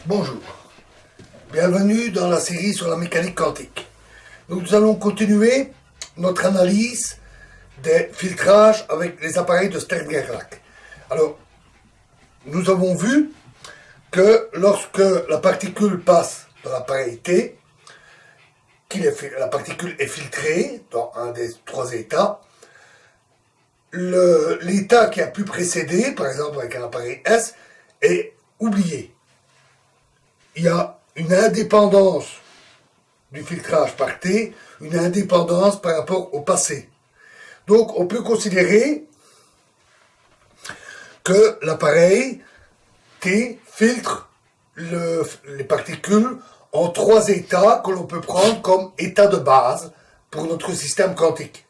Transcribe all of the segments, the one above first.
Bonjour, bienvenue dans la série sur la mécanique quantique. Nous allons continuer notre analyse des filtrages avec les appareils de Stern-Gerlach. Alors, nous avons vu que lorsque la particule passe dans l'appareil T, la particule est filtrée dans un des trois états, l'état qui a pu précéder, par exemple avec un appareil S, est oublié. Il y a une indépendance du filtrage par T, une indépendance par rapport au passé. Donc on peut considérer que l'appareil T filtre les particules en trois états que l'on peut prendre comme état de base pour notre système quantique.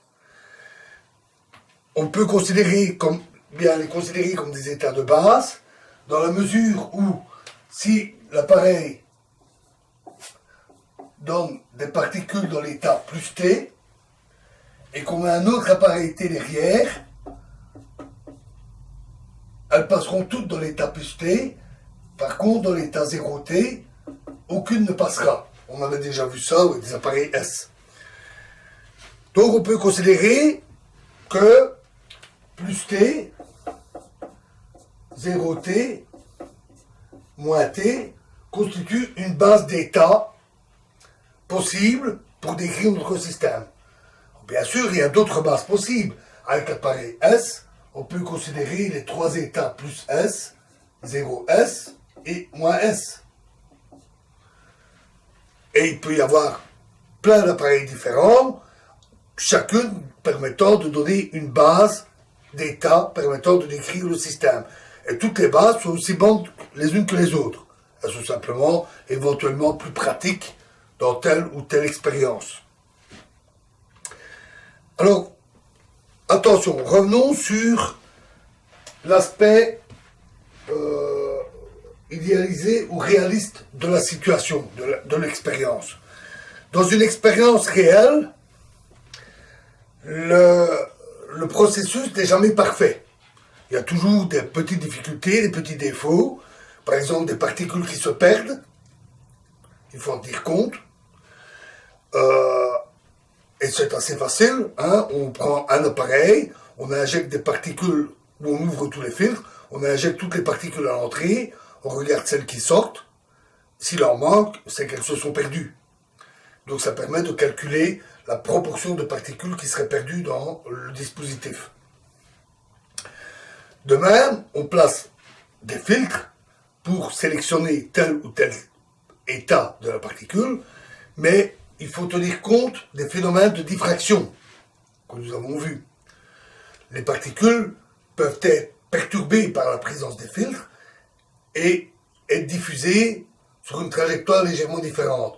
On peut les considérer comme des états de base dans la mesure où si l'appareil donne des particules dans l'état plus T et qu'on met un autre appareil T derrière, elles passeront toutes dans l'état plus T. Par contre, dans l'état 0T, aucune ne passera. On avait déjà vu ça avec des appareils S. Donc on peut considérer que plus T, 0T, moins T, constitue une base d'état possible pour décrire notre système. Bien sûr, il y a d'autres bases possibles. Avec l'appareil S, on peut considérer les trois états plus S, 0S et moins S. Et il peut y avoir plein d'appareils différents, chacune permettant de donner une base d'état permettant de décrire le système. Et toutes les bases sont aussi bonnes les unes que les autres. Elles sont simplement, éventuellement, plus pratiques dans telle ou telle expérience. Alors, attention, revenons sur l'aspect idéalisé ou réaliste de la situation, de l'expérience. Dans une expérience réelle, le processus n'est jamais parfait. Il y a toujours des petites difficultés, des petits défauts, par exemple des particules qui se perdent, il faut en tenir compte. Et c'est assez facile, hein? On prend un appareil, on injecte des particules, où on ouvre tous les filtres, on injecte toutes les particules à l'entrée, on regarde celles qui sortent. S'il en manque, c'est qu'elles se sont perdues. Donc ça permet de calculer la proportion de particules qui seraient perdues dans le dispositif. De même, on place des filtres pour sélectionner tel ou tel état de la particule, mais il faut tenir compte des phénomènes de diffraction que nous avons vus. Les particules peuvent être perturbées par la présence des filtres et être diffusées sur une trajectoire légèrement différente.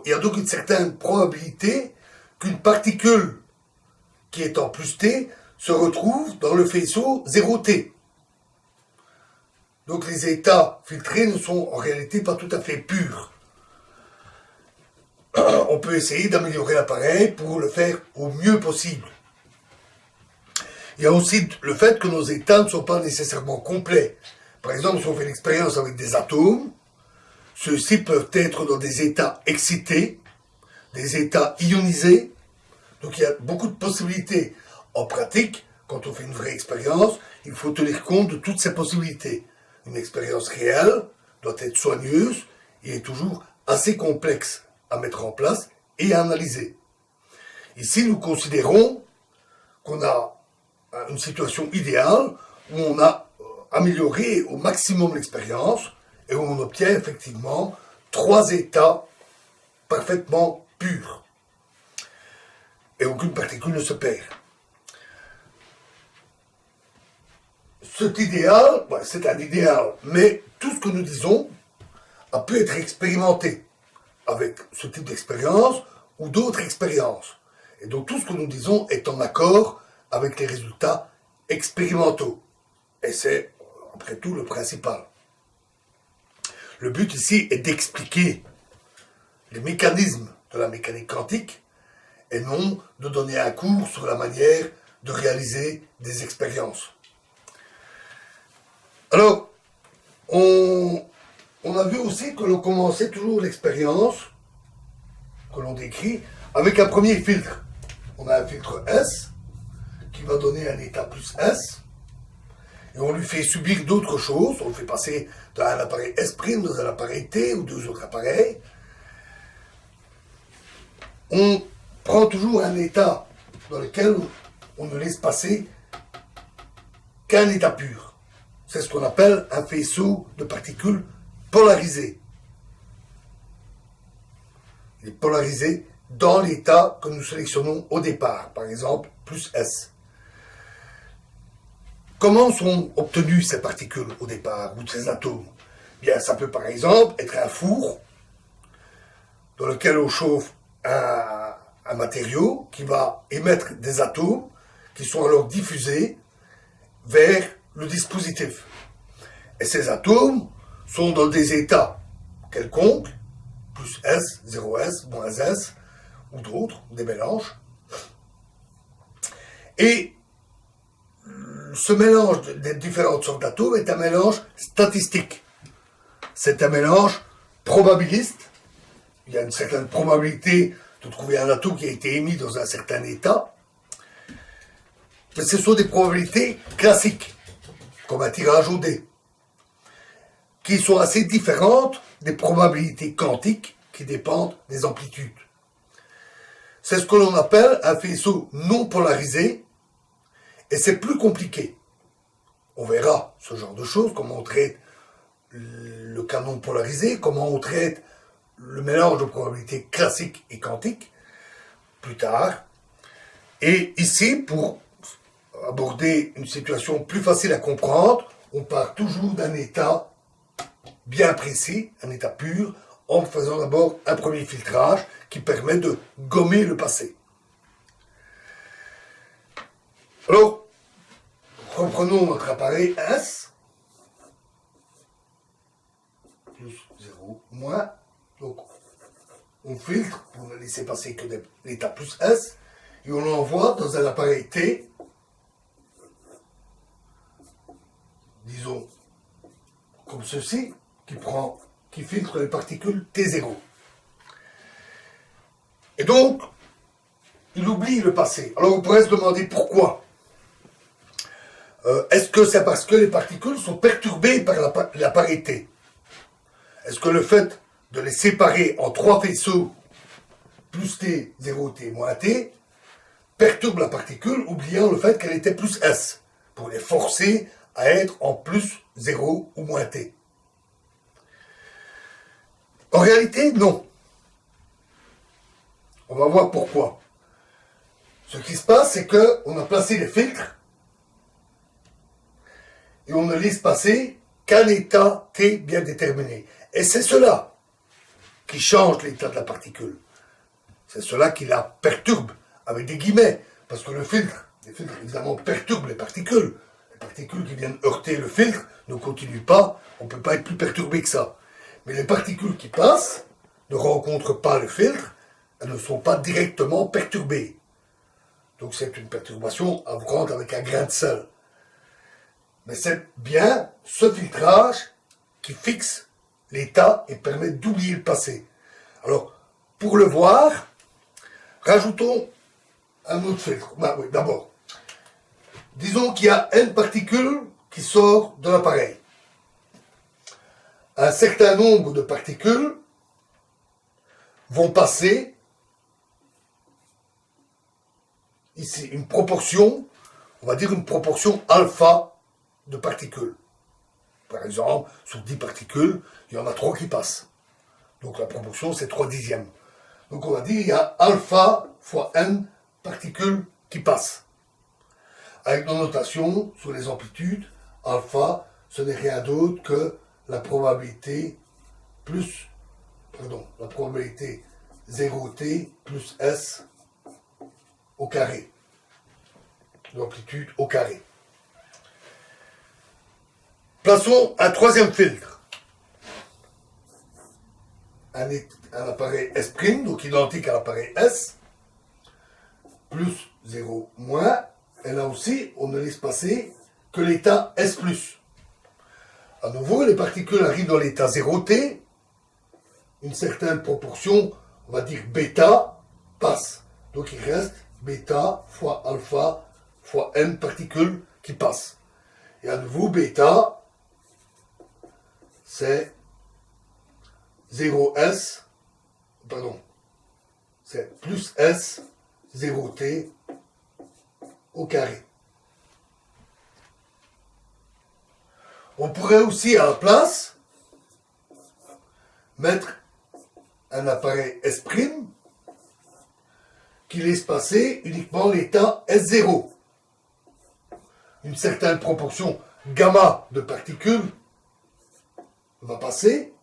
Il y a donc une certaine probabilité qu'une particule qui est en plus T se retrouve dans le faisceau 0T. Donc les états filtrés ne sont en réalité pas tout à fait purs. On peut essayer d'améliorer l'appareil pour le faire au mieux possible. Il y a aussi le fait que nos états ne sont pas nécessairement complets. Par exemple, si on fait l'expérience avec des atomes, ceux-ci peuvent être dans des états excités, des états ionisés. Donc il y a beaucoup de possibilités. En pratique, quand on fait une vraie expérience, il faut tenir compte de toutes ces possibilités. Une expérience réelle doit être soigneuse et est toujours assez complexe à mettre en place et à analyser. Ici, nous considérons qu'on a une situation idéale où on a amélioré au maximum l'expérience et où on obtient effectivement trois états parfaitement purs. Et aucune particule ne se perd. Cet idéal, c'est un idéal, mais tout ce que nous disons a pu être expérimenté avec ce type d'expérience ou d'autres expériences. Et donc tout ce que nous disons est en accord avec les résultats expérimentaux. Et c'est, après tout, le principal. Le but ici est d'expliquer les mécanismes de la mécanique quantique et non de donner un cours sur la manière de réaliser des expériences. Alors, on on a vu aussi que l'on commençait toujours l'expérience que l'on décrit avec un premier filtre. On a un filtre S qui va donner un état plus S et on lui fait subir d'autres choses, on le fait passer d'un appareil S' dans un appareil T ou deux autres appareils. On prend toujours un état dans lequel on ne laisse passer qu'un état pur. C'est ce qu'on appelle un faisceau de particules polarisé. Il est polarisé dans l'état que nous sélectionnons au départ, par exemple, plus S. Comment sont obtenues ces particules au départ, ou ces atomes? Bien, ça peut par exemple être un four dans lequel on chauffe un matériau qui va émettre des atomes qui sont alors diffusés vers le dispositif. Et ces atomes sont dans des états quelconques, plus S, 0S, moins S, ou d'autres, des mélanges. Et ce mélange des différentes sortes d'atomes est un mélange statistique. C'est un mélange probabiliste. Il y a une certaine probabilité de trouver un atome qui a été émis dans un certain état. Mais ce sont des probabilités classiques, comme un tirage au dé, qui sont assez différentes des probabilités quantiques qui dépendent des amplitudes. C'est ce que l'on appelle un faisceau non polarisé, et c'est plus compliqué. On verra ce genre de choses, comment on traite le canon polarisé, comment on traite le mélange de probabilités classiques et quantiques, plus tard. Et ici, pour aborder une situation plus facile à comprendre, on part toujours d'un état bien précis, un état pur, en faisant d'abord un premier filtrage qui permet de gommer le passé. Alors, reprenons notre appareil S, plus 0, moins, donc on filtre pour ne laisser passer que l'état plus S, et on l'envoie dans un appareil T, disons, comme ceci, qui filtre les particules T0. Et donc, il oublie le passé. Alors on pourrait se demander pourquoi. Est-ce que c'est parce que les particules sont perturbées par l'appareil T? Est-ce que le fait de les séparer en trois faisceaux, plus T, 0T, moins T, perturbe la particule, oubliant le fait qu'elle était plus S, pour les forcer à être en plus 0 ou moins T? En réalité, non. On va voir pourquoi. Ce qui se passe, c'est qu'on a placé les filtres et on ne laisse passer qu'un état T bien déterminé. Et c'est cela qui change l'état de la particule. C'est cela qui la perturbe, avec des guillemets, parce que les filtres évidemment perturbent les particules. Les particules qui viennent heurter le filtre ne continuent pas, on ne peut pas être plus perturbé que ça. Mais les particules qui passent ne rencontrent pas le filtre, elles ne sont pas directement perturbées. Donc c'est une perturbation à prendre avec un grain de sel. Mais c'est bien ce filtrage qui fixe l'état et permet d'oublier le passé. Alors, pour le voir, rajoutons un autre filtre. Ben oui, d'abord, disons qu'il y a une particule qui sort de l'appareil. Un certain nombre de particules vont passer ici une proportion, on va dire une proportion alpha de particules. Par exemple, sur 10 particules, il y en a 3 qui passent. Donc la proportion, c'est 3 dixièmes. Donc on va dire qu'il y a alpha fois n particules qui passent. Avec nos notations sur les amplitudes, alpha, ce n'est rien d'autre que la probabilité la probabilité 0t plus s au carré. L'amplitude au carré. Plaçons un troisième filtre. Un appareil S', donc identique à l'appareil S, plus 0 moins, et là aussi, on ne laisse passer que l'état S+. À nouveau, les particules arrivent dans l'état 0T, une certaine proportion, on va dire bêta, passe. Donc il reste bêta fois alpha fois n particules qui passent. Et à nouveau, bêta, c'est 0s, pardon, c'est plus s, 0t au carré. On pourrait aussi à la place mettre un appareil S' qui laisse passer uniquement l'état S0. Une certaine proportion gamma de particules va passer.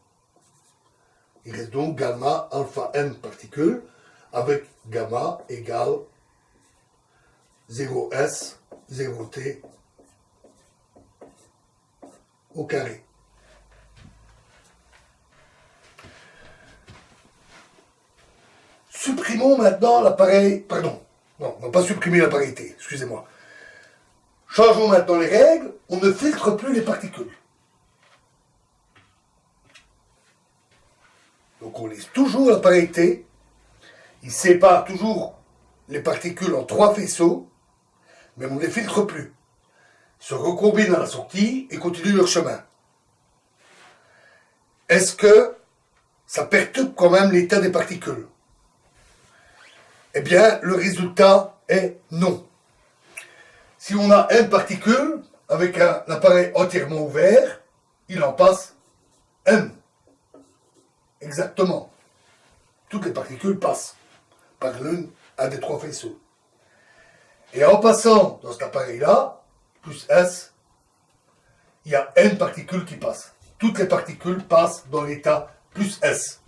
Il reste donc gamma alpha n particules avec gamma égale 0s, 0t au carré. Supprimons maintenant l'appareil, pardon, non, on va pas supprimer la parité, excusez-moi. Changeons maintenant les règles, on ne filtre plus les particules. Donc on laisse toujours la parité, il sépare toujours les particules en 3 faisceaux, mais on ne les filtre plus. Ils se recombinent à la sortie et continuent leur chemin. Est-ce que ça perturbe quand même l'état des particules? Eh bien, le résultat est non. Si on a n particules, avec un appareil entièrement ouvert, il en passe n. Exactement. Toutes les particules passent par un des 3 faisceaux. Et en passant dans cet appareil-là, plus S, il y a n particules qui passent. Toutes les particules passent dans l'état plus S.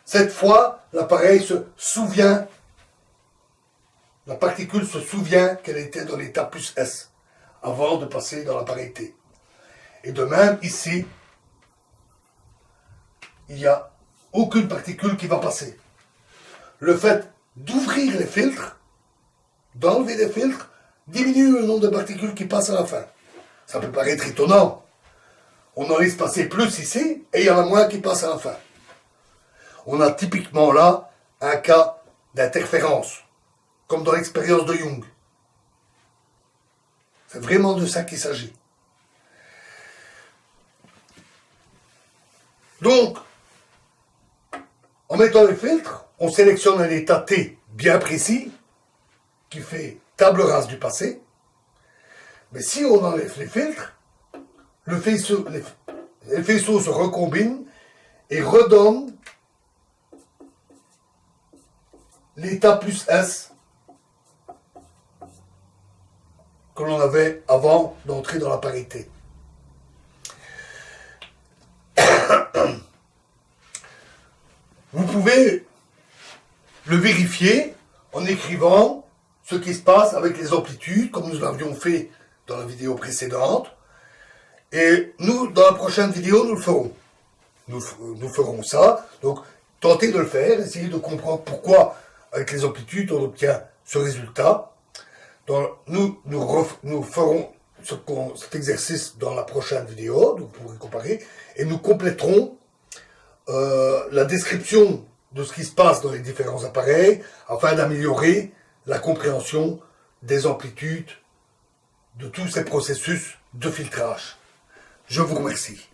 Cette fois, l'appareil se souvient, la particule se souvient qu'elle était dans l'état plus S, avant de passer dans la parité. Et de même, ici, il n'y a aucune particule qui va passer. Le fait d'ouvrir les filtres, d'enlever des filtres, diminue le nombre de particules qui passent à la fin. Ça peut paraître étonnant. On en laisse passer plus ici, et il y en a moins qui passent à la fin. On a typiquement là un cas d'interférence, comme dans l'expérience de Young. C'est vraiment de ça qu'il s'agit. Donc, en mettant les filtres, on sélectionne un état T bien précis, qui fait table rase du passé. Mais si on enlève les filtres, les faisceaux se recombinent et redonnent l'état plus S que l'on avait avant d'entrer dans la parité. Vous pouvez le vérifier en écrivant ce qui se passe avec les amplitudes, comme nous l'avions fait dans la vidéo précédente. Et nous, dans la prochaine vidéo, nous le ferons. Nous ferons ça. Donc, tentez de le faire, essayez de comprendre pourquoi, avec les amplitudes, on obtient ce résultat. Donc, nous ferons cet exercice dans la prochaine vidéo, donc vous pourrez comparer, et nous compléterons la description de ce qui se passe dans les différents appareils, afin d'améliorer la compréhension des amplitudes de tous ces processus de filtrage. Je vous remercie.